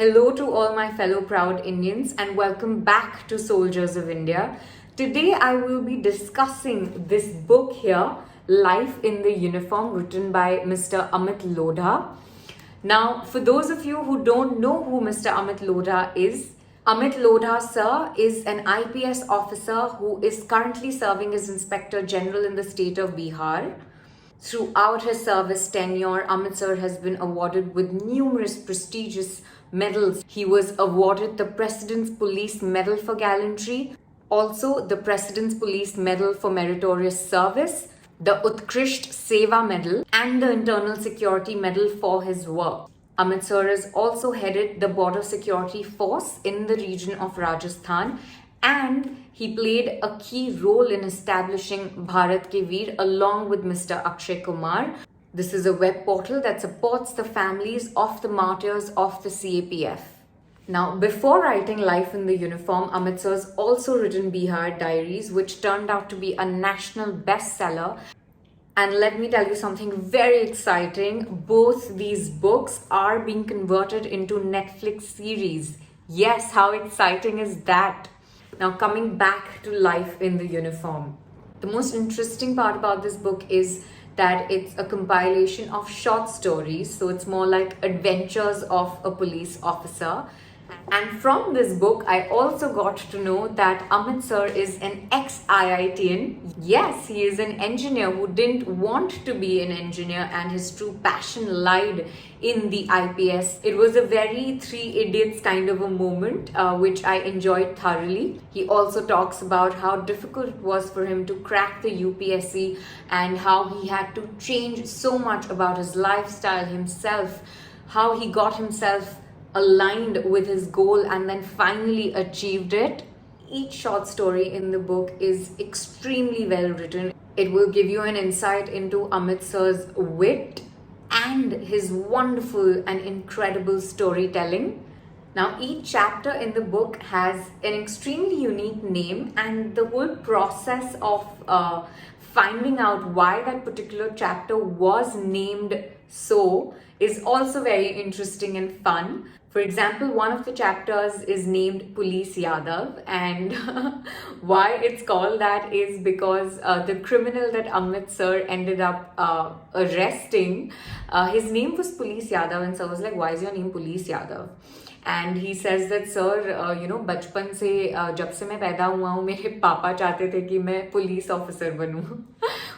Hello to all my fellow proud Indians and welcome back to Soldiers of India. Today I will be discussing this book here, Life in the Uniform, written by Mr. Amit Lodha. Now, for those of you who don't know who Mr. Amit Lodha is, Amit Lodha Sir is an IPS officer who is currently serving as Inspector General in the state of Bihar. Throughout his service tenure, Amit Sir has been awarded with numerous prestigious medals. He was awarded the President's Police Medal for Gallantry, also the President's Police Medal for Meritorious Service, the Utkrisht Seva Medal, and the Internal Security Medal for his work. Amit Sir has also headed the Border Security Force in the region of Rajasthan, and he played a key role in establishing Bharat Ke Veer along with Mr. Akshay Kumar. This is a web portal that supports the families of the martyrs of the CAPF. Now, before writing Life in the Uniform, Amit Sir has also written Bihar Diaries, which turned out to be a national bestseller. And let me tell you something very exciting. Both these books are being converted into Netflix series. Yes, how exciting is that? Now, coming back to Life in the Uniform. The most interesting part about this book is that it's a compilation of short stories. So it's more like adventures of a police officer. And from this book, I also got to know that Amit Sir is an ex-IITian. Yes, he is an engineer who didn't want to be an engineer, and his true passion lied in the IPS. It was a very Three Idiots kind of a moment, which I enjoyed thoroughly. He also talks about how difficult it was for him to crack the UPSC and how he had to change so much about his lifestyle himself, how he got himself aligned with his goal and then finally achieved it. Each short story in the book is extremely well written. It will give you an insight into Amit Sir's wit and his wonderful and incredible storytelling. Now, each chapter in the book has an extremely unique name, and the whole process of finding out why that particular chapter was named so is also very interesting and fun. For example, one of the chapters is named Police Yadav, and why it's called that is because the criminal that Amit Sir ended up arresting, his name was Police Yadav, and Sir was like, why is your name Police Yadav? And he says that, sir, बचपन से जब से मैं पैदा हुआ हूँ मेरे पापा चाहते थे कि मैं police officer बनूँ,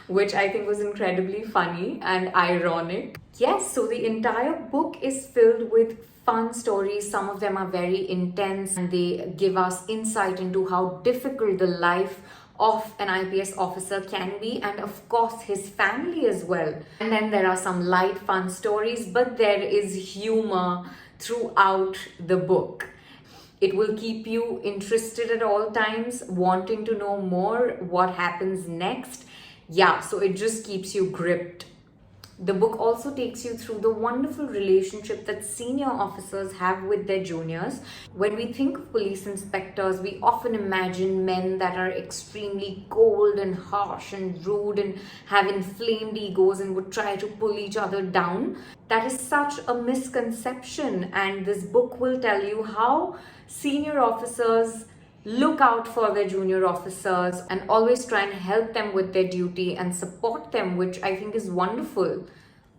which I think was incredibly funny and ironic. Yes, so the entire book is filled with fun stories. Some of them are very intense and they give us insight into how difficult the life of an IPS officer can be, and of course his family as well. And then there are some light fun stories, but there is humor throughout the book. It will keep you interested at all times, wanting to know more what happens next. Yeah, so it just keeps you gripped. The book also takes you through the wonderful relationship that senior officers have with their juniors. When we think of police inspectors, we often imagine men that are extremely cold and harsh and rude and have inflamed egos and would try to pull each other down. That is such a misconception, and this book will tell you how senior officers look out for their junior officers and always try and help them with their duty and support them, which I think is wonderful.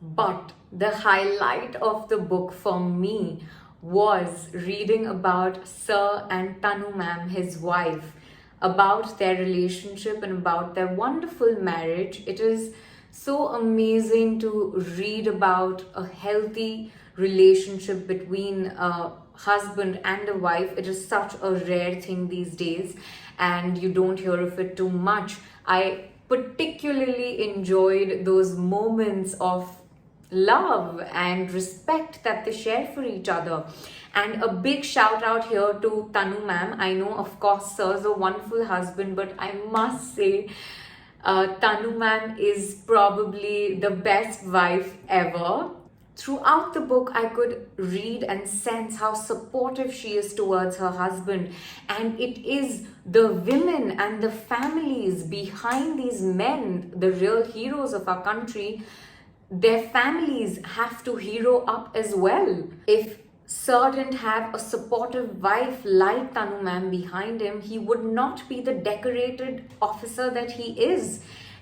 But the highlight of the book for me was reading about Sir and Tanu ma'am, his wife, about their relationship and about their wonderful marriage. It is so amazing to read about a healthy relationship between a husband and a wife. It is such a rare thing these days, and you don't hear of it too much. I particularly enjoyed those moments of love and respect that they share for each other. And a big shout out here to Tanu ma'am. I know, of course, Sir's a wonderful husband, but I must say Tanu ma'am is probably the best wife ever. Throughout the book, I could read and sense how supportive she is towards her husband. And it is the women and the families behind these men, the real heroes of our country. Their families have to hero up as well. If Sir didn't have a supportive wife like Tanu ma'am behind him, he would not be the decorated officer that he is.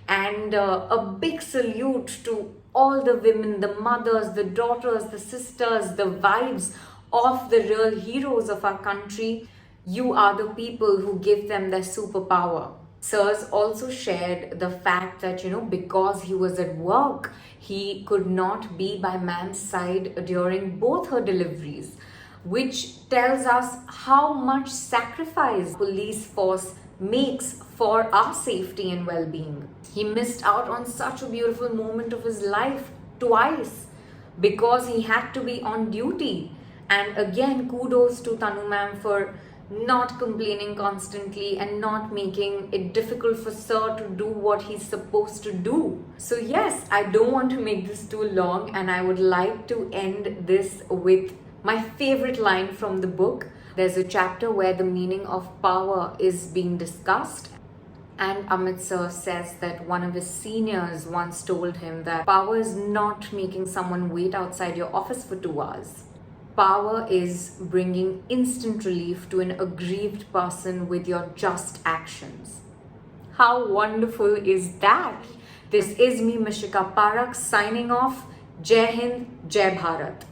And a big salute to all the women, the mothers, the daughters, the sisters, the wives of the real heroes of our country. You are the people who give them their superpower. Sirs also shared the fact that, because he was at work, he could not be by ma'am's side during both her deliveries, which tells us how much sacrifice police force makes for our safety and well-being. He missed out on such a beautiful moment of his life twice because he had to be on duty. And again, kudos to Tanu ma'am for not complaining constantly and not making it difficult for Sir to do what he's supposed to do. So yes, I don't want to make this too long, and I would like to end this with my favorite line from the book. There's a chapter where the meaning of power is being discussed, and Amit Sir says that one of his seniors once told him that power is not making someone wait outside your office for 2 hours. Power is bringing instant relief to an aggrieved person with your just actions. How wonderful is that? This is me, Mishika Parak, signing off. Jai Hind, Jai Bharat.